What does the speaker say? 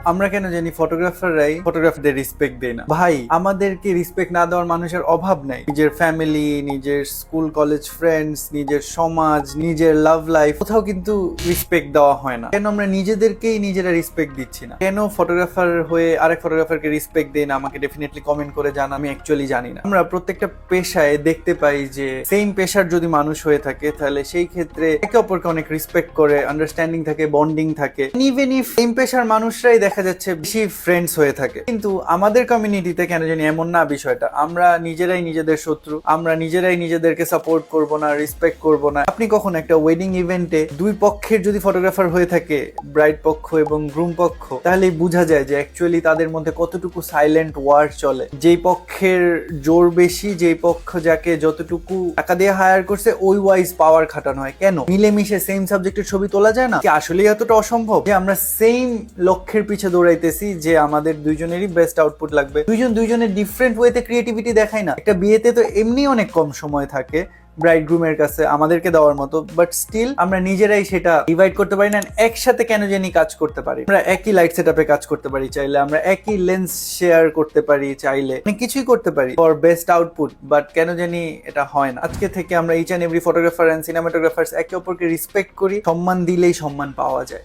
আমরা কেন জানি ফটোগ্রাফাররাই ফটোগ্রাফারদের রেসপেক্ট দেয় না। ভাই, আমাদেরকে রেসপেক্ট না দেওয়ার মানুষের অভাব নাই। নিজের ফ্যামিলি, নিজের স্কুল কলেজ ফ্রেন্ডস, নিজের সমাজ, নিজের লাভ লাইফ, কোথাও কিন্তু রেসপেক্ট দেওয়া হয় না। কেন আমরা নিজেদেরকেই নিজেরা রেসপেক্ট দিচ্ছি না? কেন ফটোগ্রাফার হয়ে আরেক ফটোগ্রাফারকে রেসপেক্ট দেয় না? আমাকে ডেফিনেটলি কমেন্ট করে জানা। আমি অ্যাকচুয়ালি জানি না। আমরা প্রত্যেকটা পেশায় দেখতে পাই যে সেম পেশার যদি মানুষ হয়ে থাকে তাহলে সেই ক্ষেত্রে একে অপরকে অনেক রেসপেক্ট করে, আন্ডারস্ট্যান্ডিং থাকে, বন্ডিং থাকে। ইভেন ইফ সেম পেশার মানুষরাই দেখা যাচ্ছে বেশি ফ্রেন্ডস হয়ে থাকে। কিন্তু আমাদের কমিউনিটিতে কেন জানি এমন না বিষয়টা। আমরা নিজেরাই নিজেদের শত্রু, আমরা নিজেরাই নিজেদেরকে সাপোর্ট করব না, রেসপেক্ট করব না। আপনি কখন একটা ওয়েডিং ইভেন্টে দুই পক্ষের যদি ফটোগ্রাফার হয়ে থাকে, ব্রাইড পক্ষ এবং গ্রুম পক্ষ, তাহলেই বোঝা যায় যে অ্যাকচুয়ালি তাদের মধ্যে কতটুকু সাইলেন্ট ওয়ার চলে। যেই পক্ষের জোর বেশি, যেই পক্ষ যাকে যতটুকু টাকা দিয়ে হায়ার করছে, ওই ওয়াইজ পাওয়ার খাটানো হয়। কেন মিলেমিশে সেম সাবজেক্টের ছবি তোলা যায় না? কি আসলেই এতটা অসম্ভব যে আমরা সেম লক্ষ্যের পিছে দৌড়াইতেছি যে আমাদের দুইজনেরই বেস্ট আউটপুট লাগবে? দুইজনের ডিফারেন্ট ওয়েতে ক্রিয়েটিভিটি দেখায় না? একটা বিয়েতে তো এমনি অনেক কম সময় থাকে ব্রাইড গ্রুমের কাছে আমাদেরকে দেওয়ার মতো, বাট স্টিল আমরা নিজেরাই সেটা ডিভাইড করতে পারি না। একসাথে কেন জানি কাজ করতে পারি। আমরা একই লাইট সেটআপে কাজ করতে পারি চাইলে, আমরা একই লেন্স শেয়ার করতে পারি চাইলে, অনেক কিছুই করতে পারি ফর বেস্ট আউটপুট, বাট কেন জানি এটা হয় না। আজকে থেকে আমরা each and every photographer and cinematographers একে অপরকে রেসপেক্ট করি। সম্মান দিলেই সম্মান পাওয়া যায়।